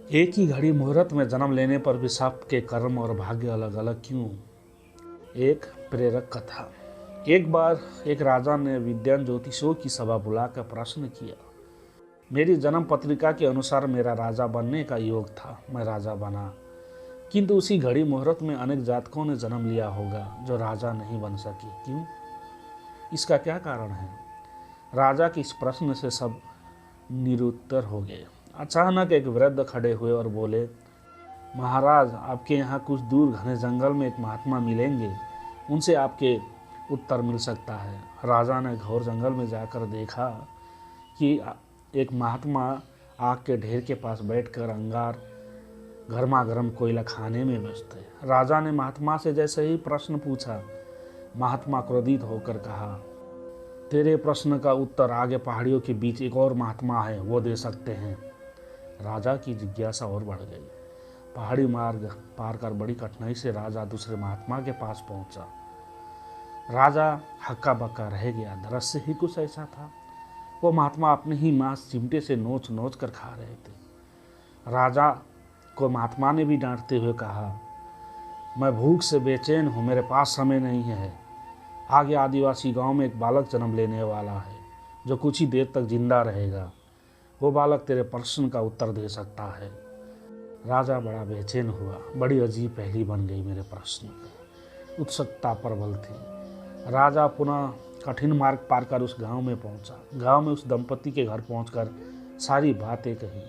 एक ही घड़ी मुहूर्त में जन्म लेने पर भी सबके कर्म और भाग्य अलग अलग क्यों। एक प्रेरक कथा। एक बार एक राजा ने विद्वान ज्योतिषियों की सभा बुलाकर प्रश्न किया। मेरी जन्म पत्रिका के अनुसार मेरा राजा बनने का योग था, मैं राजा बना, किंतु उसी घड़ी मुहूर्त में अनेक जातकों ने जन्म लिया होगा जो राजा नहीं बन सके, क्यों? इसका क्या कारण है? राजा के इस प्रश्न से सब निरुत्तर हो गए। अचानक एक वृद्ध खड़े हुए और बोले, महाराज, आपके यहाँ कुछ दूर घने जंगल में एक महात्मा मिलेंगे, उनसे आपके उत्तर मिल सकता है। राजा ने घोर जंगल में जाकर देखा कि एक महात्मा आग के ढेर के पास बैठकर अंगार गर्मा गर्म कोयला खाने में व्यस्त है। राजा ने महात्मा से जैसे ही प्रश्न पूछा, महात्मा क्रोधित होकर कहा, तेरे प्रश्न का उत्तर आगे पहाड़ियों के बीच एक और महात्मा है, वो दे सकते हैं। राजा की जिज्ञासा और बढ़ गई। पहाड़ी मार्ग पार कर बड़ी कठिनाई से राजा दूसरे महात्मा के पास पहुंचा। राजा हक्का बक्का रह गया। दृश्य ही कुछ ऐसा था। वो महात्मा अपने ही मांस चिमटे से नोच नोच कर खा रहे थे। राजा को महात्मा ने भी डांटते हुए कहा, मैं भूख से बेचैन हूँ, मेरे पास समय नहीं है। आगे आदिवासी गांव में एक बालक जन्म लेने वाला है जो कुछ ही देर तक जिंदा रहेगा। वो बालक तेरे प्रश्न का उत्तर दे सकता है। राजा बड़ा बेचैन हुआ। बड़ी अजीब पहेली बन गई मेरे प्रश्न की। उत्सुकता प्रबल थी। राजा पुनः कठिन मार्ग पार कर उस गांव में पहुंचा। गांव में उस दंपति के घर पहुंचकर सारी बातें कही।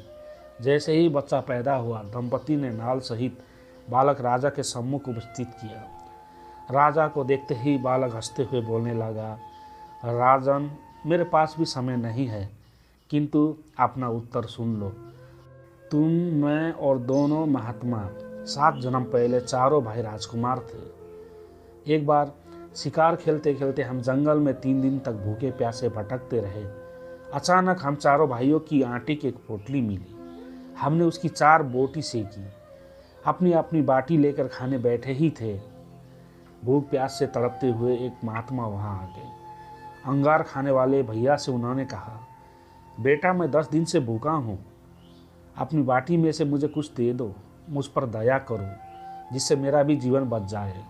जैसे ही बच्चा पैदा हुआ, दंपति ने नाल सहित बालक राजा के सम्मुख उपस्थित किया। राजा को देखते ही बालक हंसते हुए बोलने लगा, राजन, मेरे पास भी समय नहीं है, किंतु अपना उत्तर सुन लो। तुम, मैं और दोनों महात्मा 7 जन्म पहले चारों भाई राजकुमार थे। एक बार शिकार खेलते खेलते हम जंगल में 3 दिन तक भूखे प्यासे भटकते रहे। अचानक हम चारों भाइयों की आटे की एक पोटली मिली। हमने उसकी 4 बोटी सेकी। अपनी अपनी बाटी लेकर खाने बैठे ही थे। भूख प्यास से तड़पते हुए एक महात्मा वहां आ गए। अंगार खाने वाले भैया से उन्होंने कहा, बेटा, मैं 10 दिन से भूखा हूँ, अपनी बाटी में से मुझे कुछ दे दो, मुझ पर दया करो, जिससे मेरा भी जीवन बच जाए।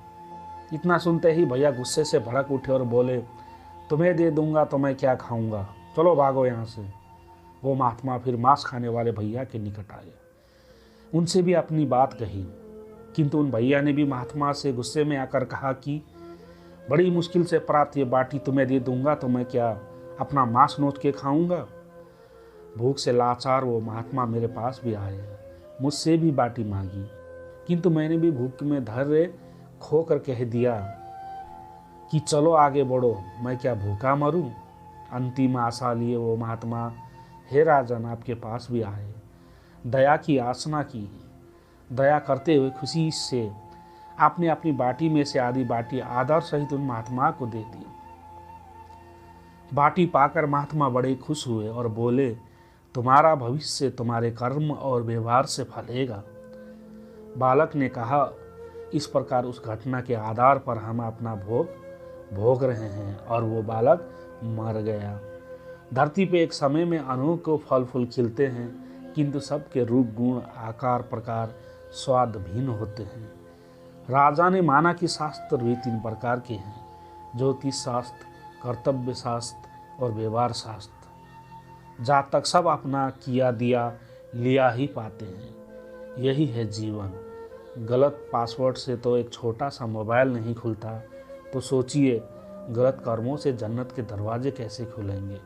इतना सुनते ही भैया गुस्से से भड़क उठे और बोले, तुम्हें दे दूंगा तो मैं क्या खाऊंगा, चलो भागो यहाँ से। वो महात्मा फिर मांस खाने वाले भैया के निकट आए। उनसे भी अपनी बात कही, किंतु उन भैया ने भी महात्मा से गुस्से में आकर कहा कि बड़ी मुश्किल से प्राप्त ये बाटी तुम्हें दे दूंगा तो मैं क्या अपना मांस नोच के खाऊंगा। भूख से लाचार वो महात्मा मेरे पास भी आए, मुझसे भी बाटी मांगी, किंतु मैंने भी भूख में धैर्य खोकर कह दिया कि चलो आगे बढ़ो, मैं क्या भूखा मरूं। अंतिम आशा लिए वो महात्मा, हे राजन, आपके पास भी आए, दया की याचना की। दया करते हुए खुशी से आपने अपनी बाटी में से आधी बाटी आदर सहित उन महात्मा को दे दी। बाटी पाकर महात्मा बड़े खुश हुए और बोले, तुम्हारा भविष्य तुम्हारे कर्म और व्यवहार से फलेगा। बालक ने कहा, इस प्रकार उस घटना के आधार पर हम अपना भोग रहे हैं। और वो बालक मर गया। धरती पे एक समय में अनेकों फल फूल खिलते हैं, किंतु सबके रूप गुण आकार प्रकार स्वाद भिन्न होते हैं। राजा ने माना कि शास्त्र भी 3 प्रकार के हैं, ज्योतिष शास्त्र, कर्तव्य शास्त्र और व्यवहार शास्त्र। जातक सब अपना किया दिया लिया ही पाते हैं। यही है जीवन। गलत पासवर्ड से तो एक छोटा सा मोबाइल नहीं खुलता, तो सोचिए गलत कर्मों से जन्नत के दरवाजे कैसे खुलेंगे।